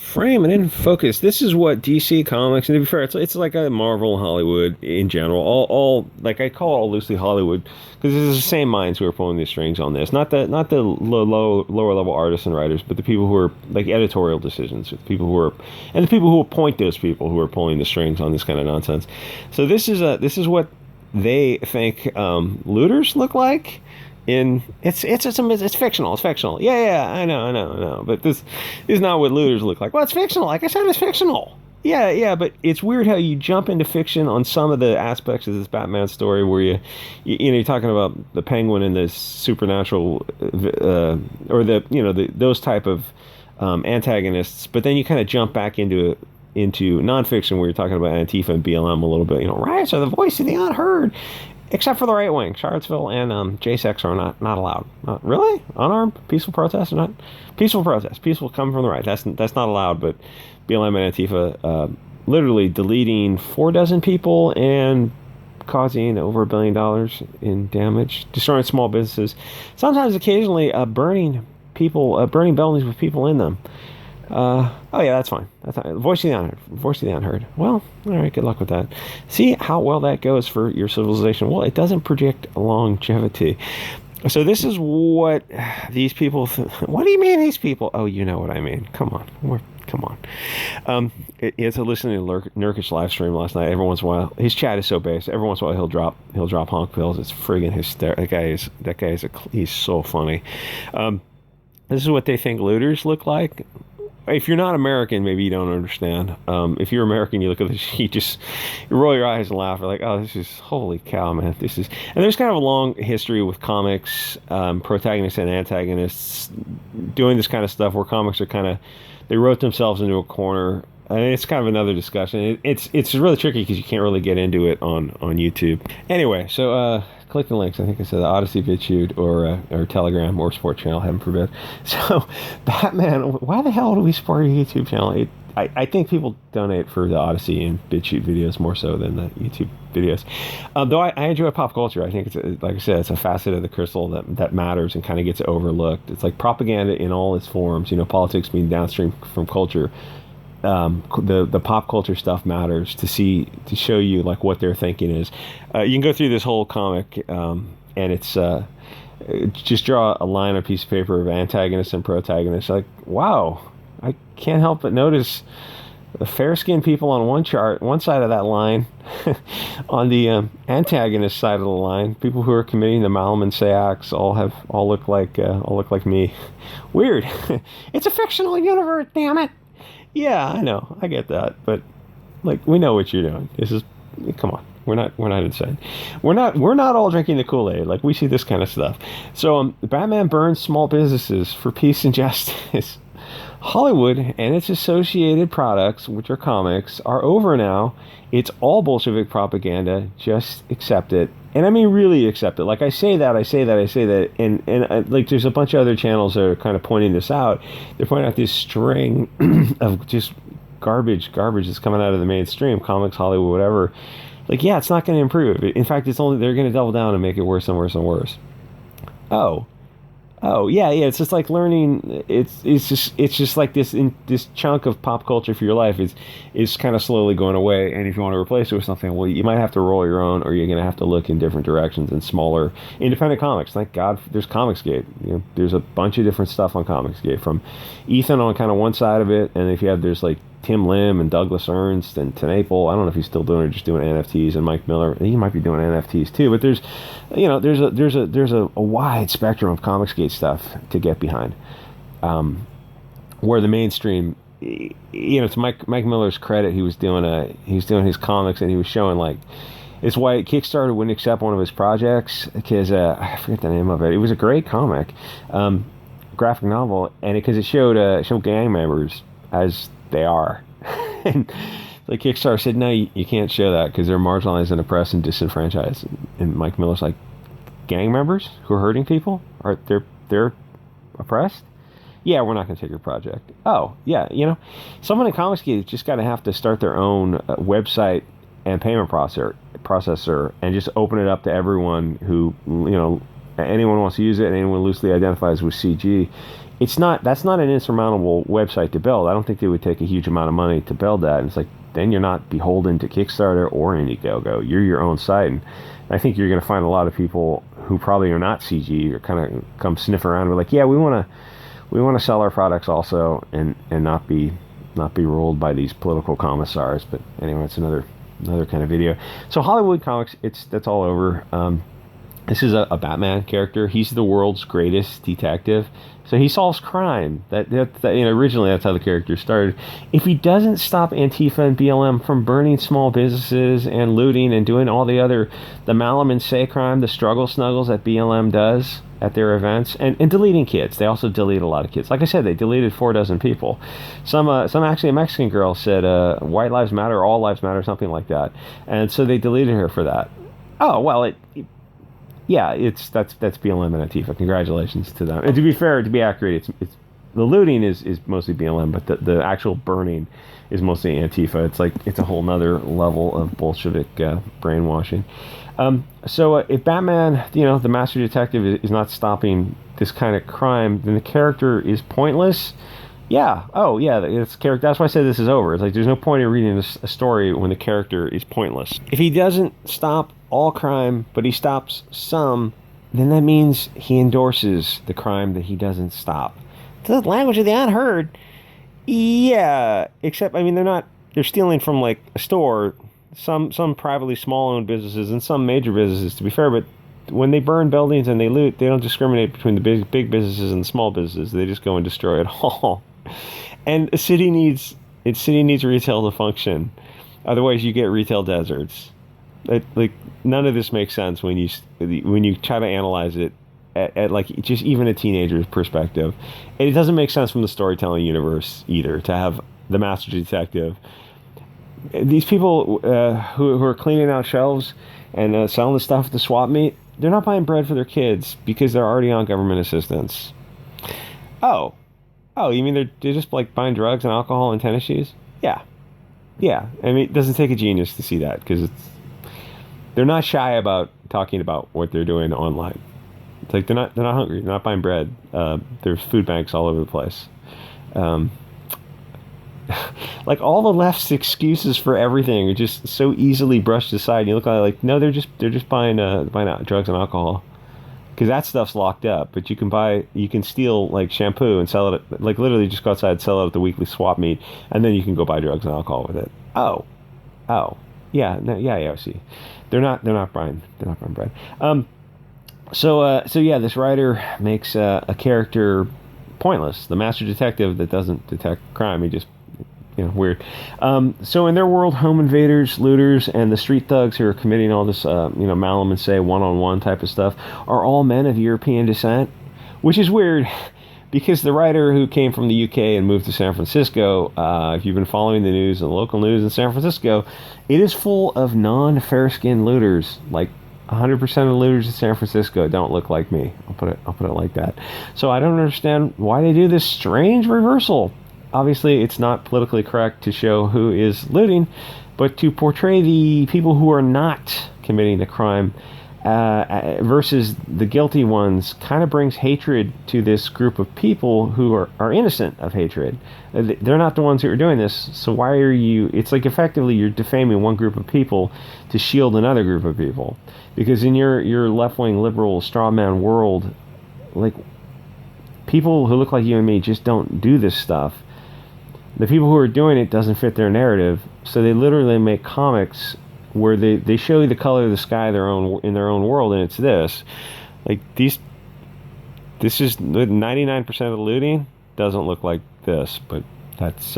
frame and in focus. This is what DC Comics, and to be fair, it's like a Marvel, Hollywood in general. All like I call all loosely Hollywood because it's the same minds who are pulling the strings on this. Not the lower level artists and writers, but the people who are like editorial decisions, the people who are, and the people who appoint those people who are pulling the strings on this kind of nonsense. So this is what they think looters look like. It's fictional. It's fictional. Yeah, I know. But this is not what looters look like. Well, it's fictional. Like I said, it's fictional. Yeah. But it's weird how you jump into fiction on some of the aspects of this Batman story where you're talking about the Penguin and the supernatural, or those type of antagonists. But then you kind of jump back into nonfiction where you're talking about Antifa and BLM a little bit. Riots are the voice of the unheard. Except for the right wing, Charlottesville and J-Sex are not allowed. Really? Unarmed peaceful protests are not peaceful protests. Peaceful come from the right. That's not allowed. But BLM and Antifa literally deleting 4 dozen people and causing over $1 billion in damage, destroying small businesses. Sometimes, occasionally, burning buildings with people in them. That's fine. Voice of the unheard. Well, all right, good luck with that. See how well that goes for your civilization. Well, it doesn't predict longevity. So this is what these people what do you mean these people? Oh, you know what I mean. Come on. It's a listening to Nurkic live stream last night. Every once in a while, his chat is so base. Every once in a while, he'll drop honk pills. It's friggin' hysterical. That guy is he's so funny. This is what they think looters look like. If you're not American, maybe you don't understand. If you're American, you look at this, you roll your eyes and laugh. You're like, oh, this is, holy cow, man. And there's kind of a long history with comics, protagonists and antagonists doing this kind of stuff where comics are they wrote themselves into a corner. And it's kind of another discussion. It's really tricky because you can't really get into it on YouTube. Anyway, so click the links. I think I said the Odyssey, Bit Chute, or Telegram, or Sport Channel, heaven forbid. So, Batman, why the hell do we support a YouTube channel? I think people donate for the Odyssey and Bit Chute videos more so than the YouTube videos. Though I enjoy pop culture. I think it's, like I said, it's a facet of the crystal that matters and kind of gets overlooked. It's like propaganda in all its forms. Politics being downstream from culture. The pop culture stuff matters to show you like what their thinking is. You can go through this whole comic, and it's just draw a line on a piece of paper of antagonists and protagonists. Like, wow, I can't help but notice the fair-skinned people on one side of that line, on the antagonist side of the line, people who are committing the Malum and Say acts all look like me. Weird. It's a fictional universe, damn it. Yeah, I know. I get that. But like, we know what you're doing. Come on. We're not insane. We're not all drinking the Kool-Aid. Like, we see this kind of stuff. So Batman burns small businesses for peace and justice. Hollywood and its associated products, which are comics, are over now. It's all Bolshevik propaganda. Just accept it. And I mean, really accept it. Like, I say that. And like, there's a bunch of other channels that are kind of pointing this out. They're pointing out this string of just garbage that's coming out of the mainstream, comics, Hollywood, whatever. Like, yeah, it's not going to improve. In fact, they're going to double down and make it worse and worse and worse. Oh, yeah. It's just like learning. It's just like this chunk of pop culture for your life is kind of slowly going away. And if you want to replace it with something, well, you might have to roll your own, or you're going to have to look in different directions and smaller independent comics. Thank God there's Comicsgate. There's a bunch of different stuff on Comicsgate, from Ethan on kind of one side of it, and if you have, there's like Tim Lim and Douglas Ernst and Tenaple. I don't know if he's still doing it or just doing NFTs, and Mike Miller. He might be doing NFTs too. But there's a wide spectrum of Comicsgate stuff to get behind. Where the mainstream, to Mike Miller's credit, he was doing his comics, and he was showing like, it's why Kickstarter wouldn't accept one of his projects, because I forget the name of it. It was a great comic, graphic novel, and because it showed gang members as they are. And the Kickstarter said, no, you can't show that because they're marginalized and oppressed and disenfranchised. And Mike Miller's like, gang members who are hurting people? They're oppressed? Yeah, we're not going to take your project. Oh, yeah, someone in Comicsgate just got to have to start their own website and payment processor and just open it up to everyone who, anyone wants to use it, and anyone loosely identifies with CG. that's not an insurmountable website to build. I don't think it would take a huge amount of money to build that. And it's like, then you're not beholden to Kickstarter or Indiegogo. You're your own site. And I think you're going to find a lot of people who probably are not CG or kind of come sniff around. We're like, yeah, we want to sell our products also and not be ruled by these political commissars. But anyway, it's another kind of video. So Hollywood comics, that's all over. This is a Batman character. He's the world's greatest detective. So he solves crime. Originally that's how the character started. If he doesn't stop Antifa and BLM from burning small businesses and looting and doing all the Malum and Say crime, the struggle snuggles that BLM does at their events, and deleting kids. They also delete a lot of kids. Like I said, they deleted 4 people. Some actually, a Mexican girl said white lives matter, all lives matter, something like that. And so they deleted her for that. Oh, well, that's BLM and Antifa. Congratulations to them. And to be fair, to be accurate, it's the looting is mostly BLM, but the actual burning is mostly Antifa. It's a whole nother level of Bolshevik brainwashing. So if Batman, the master detective is not stopping this kind of crime, then the character is pointless. Yeah. Oh, yeah. It's character. That's why I said this is over. It's like there's no point in reading a story when the character is pointless. If he doesn't stop all crime, but he stops some, then that means he endorses the crime that he doesn't stop. The language of the unheard. Yeah. Except, they're stealing from like a store, some privately small-owned businesses and some major businesses, to be fair, but when they burn buildings and they loot, they don't discriminate between the big businesses and the small businesses. They just go and destroy it all. And a city needs retail to function. Otherwise, you get retail deserts. None of this makes sense when you try to analyze it at like just even a teenager's perspective. And it doesn't make sense from the storytelling universe either to have the master detective. These people who are cleaning out shelves and selling the stuff at the swap meet, they're not buying bread for their kids because they're already on government assistance. Oh, you mean they're just like buying drugs and alcohol and tennis shoes? Yeah. It doesn't take a genius to see that because they're not shy about talking about what they're doing online. It's like they're not hungry. They're not buying bread. There's food banks all over the place. Like all the left's excuses for everything are just so easily brushed aside. You look at it like, no, they're just buying drugs and alcohol, because that stuff's locked up. But you can steal like shampoo and sell it, like literally just go outside and sell it at the weekly swap meet, and then you can go buy drugs and alcohol with it. I see. They're not buying bread. So this writer makes a character pointless, the master detective that doesn't detect crime. He just weird. So in their world, home invaders, looters, and the street thugs who are committing all this, Malum and Say one-on-one type of stuff are all men of European descent, which is weird because the writer who came from the UK and moved to San Francisco, if you've been following the news and the local news in San Francisco, it is full of non-fair-skinned looters. Like 100% of the looters in San Francisco don't look like me. I'll put it like that. So I don't understand why they do this strange reversal. Obviously, it's not politically correct to show who is looting, but to portray the people who are not committing the crime versus the guilty ones kind of brings hatred to this group of people who are innocent of hatred. They're not the ones who are doing this, so why are you... It's like effectively you're defaming one group of people to shield another group of people. Because in your left-wing liberal straw man world, like, people who look like you and me just don't do this stuff. The people who are doing it doesn't fit their narrative, so they literally make comics where they show you the color of the sky in their own world, and it's this. Like this is 99% of the looting doesn't look like this, but that's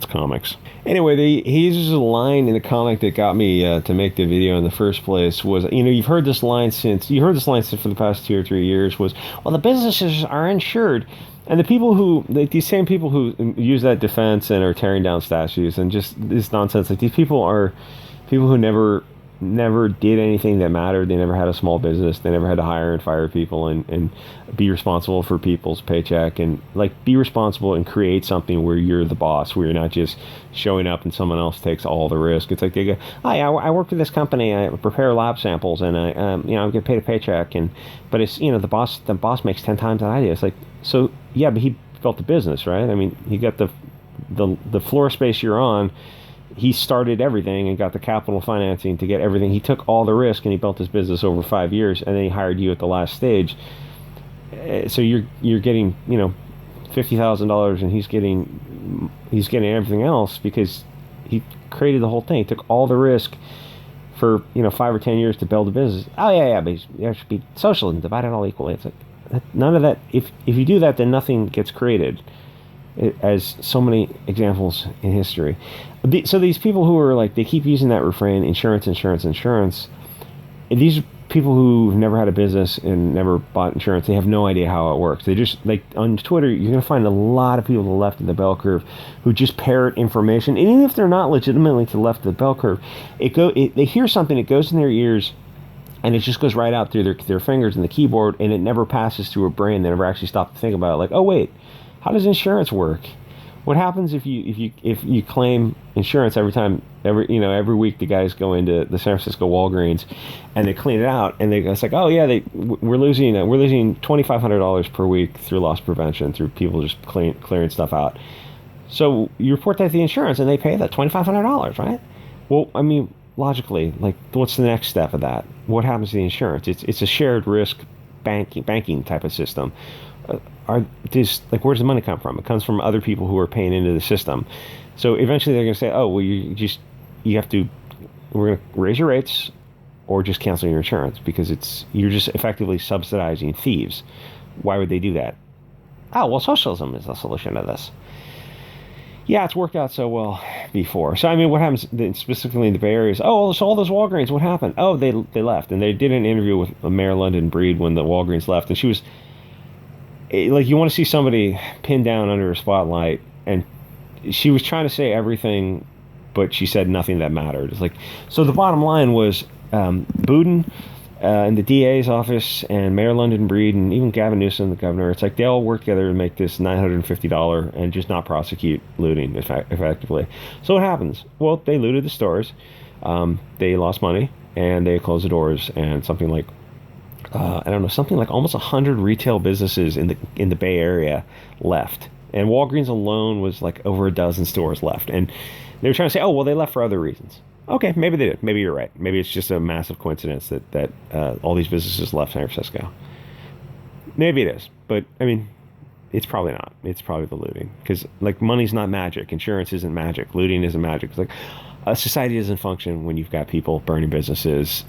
comics. Anyway, he uses a line in the comic that got me to make the video in the first place. Was, you've heard this line for the past 2 or 3 years. Was, well, the businesses are insured. And the people these same people who use that defense and are tearing down statues and just this nonsense, like these people are people who never never did anything that mattered. They never had a small business. They never had to hire and fire people and be responsible for people's paycheck, and like be responsible and create something where you're the boss, where you're not just showing up and someone else takes all the risk. It's like they go, oh yeah, I work for this company, I prepare lab samples, and I get paid a paycheck, but it's, the boss makes 10 times that I do. It's like, so yeah, but he built the business, right? I mean, he got the floor space you're on. He started everything and got the capital financing to get everything. He took all the risk and he built his business over 5 years, and then he hired you at the last stage. So you're getting $50,000, and he's getting everything else because he created the whole thing. He took all the risk for 5 or 10 years to build a business. Oh yeah, but there should be socialism, divide it all equally. It's like none of that. If you do that, then nothing gets created. As so many examples in history. So these people who are like, they keep using that refrain, insurance. And these are people who've never had a business and never bought insurance. They have no idea how it works. They just, like, on Twitter, you're going to find a lot of people to the left of the bell curve who just parrot information. And even if they're not legitimately to the left of the bell curve, they hear something, it goes in their ears, and it just goes right out through their fingers and the keyboard, and it never passes through a brain. They never actually stop to think about it. Like, oh wait, how does insurance work? What happens if you claim insurance every week? The guys go into the San Francisco Walgreens and they clean it out, and it's like, oh yeah, we're losing $2,500 per week through loss prevention, through people just clearing stuff out. So you report that to the insurance, and they pay that $2,500, right? Well, I mean, logically, like, what's the next step of that? What happens to the insurance? It's a shared risk banking type of system. Where does the money come from? It comes from other people who are paying into the system. So eventually they're going to say, oh, well, we're going to raise your rates or just cancel your insurance, because you're just effectively subsidizing thieves. Why would they do that? Oh, well, socialism is the solution to this. Yeah, it's worked out so well before. So, I mean, what happens specifically in the Bay Area is, oh, so all those Walgreens, what happened? Oh, they left. And they did an interview with Mayor London Breed when the Walgreens left, and she was, like, you want to see somebody pinned down under a spotlight, and she was trying to say everything, but she said nothing that mattered. It's like, so the bottom line was, Boudin in the DA's office, and Mayor London Breed, and even Gavin Newsom, the governor, it's like they all work together to make this $950 and just not prosecute looting effectively. So what happens? Well, they looted the stores, they lost money, and they closed the doors, and something like almost 100 retail businesses in the Bay Area left, and Walgreens alone was like over a dozen stores left. And they were trying to say, oh, well, they left for other reasons. Okay, maybe they did. Maybe you're right. Maybe it's just a massive coincidence that all these businesses left San Francisco. Maybe it is, but I mean, it's probably not. It's probably the looting, because like, money's not magic. Insurance isn't magic. Looting isn't magic. It's like, a society doesn't function when you've got people burning businesses.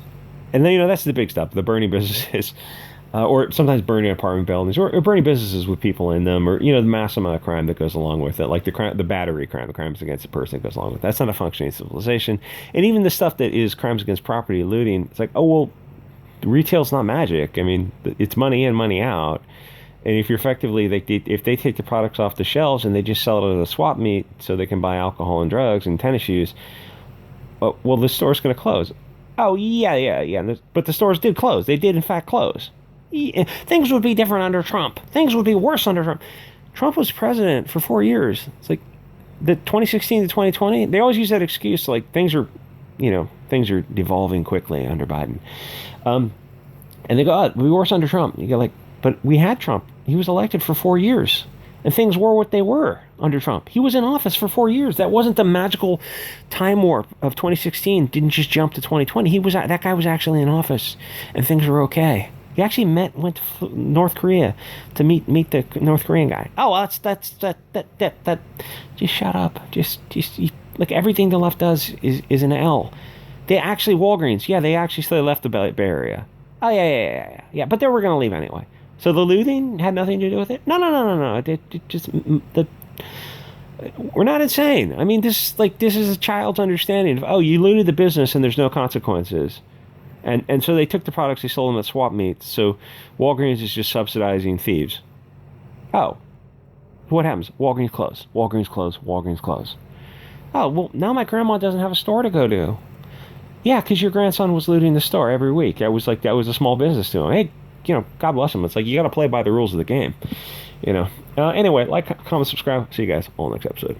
And then, that's the big stuff, the burning businesses, or sometimes burning apartment buildings, or burning businesses with people in them, or, the mass amount of crime that goes along with it, like the battery crime, the crimes against a person that goes along with it. That's not a functioning civilization. And even the stuff that is crimes against property, looting, it's like, oh, well, retail's not magic. I mean, it's money in, money out. And if you're effectively, if they take the products off the shelves and they just sell it at a swap meet so they can buy alcohol and drugs and tennis shoes, well, the store's going to close. Oh, yeah. But the stores did close. They did, in fact, close. Things would be different under Trump. Things would be worse under Trump. Trump was president for 4 years. It's like the 2016 to 2020. They always use that excuse, like, things are devolving quickly under Biden. And they go, oh, it'll be worse under Trump. You go, like, but we had Trump. He was elected for 4 years. And things were what they were under Trump. He was in office for 4 years. That wasn't the magical time warp of 2016. Didn't just jump to 2020. That guy was actually in office, and things were okay. He actually went to North Korea to meet the North Korean guy. Oh, that. Just shut up. Just like, everything the left does is an L. They actually, Walgreens, they actually left the Bay Area. Oh yeah. But they were going to leave anyway. So the looting had nothing to do with it? No. We're not insane. I mean, this is a child's understanding of, oh, you looted the business and there's no consequences. And so they took the products, they sold them at swap meets. So Walgreens is just subsidizing thieves. Oh, what happens? Walgreens close. Oh, well, now my grandma doesn't have a store to go to. Yeah, because your grandson was looting the store every week. That was a small business to him. Hey, God bless him. It's like you got to play by the rules of the game. Anyway, like, comment, subscribe. See you guys all next episode.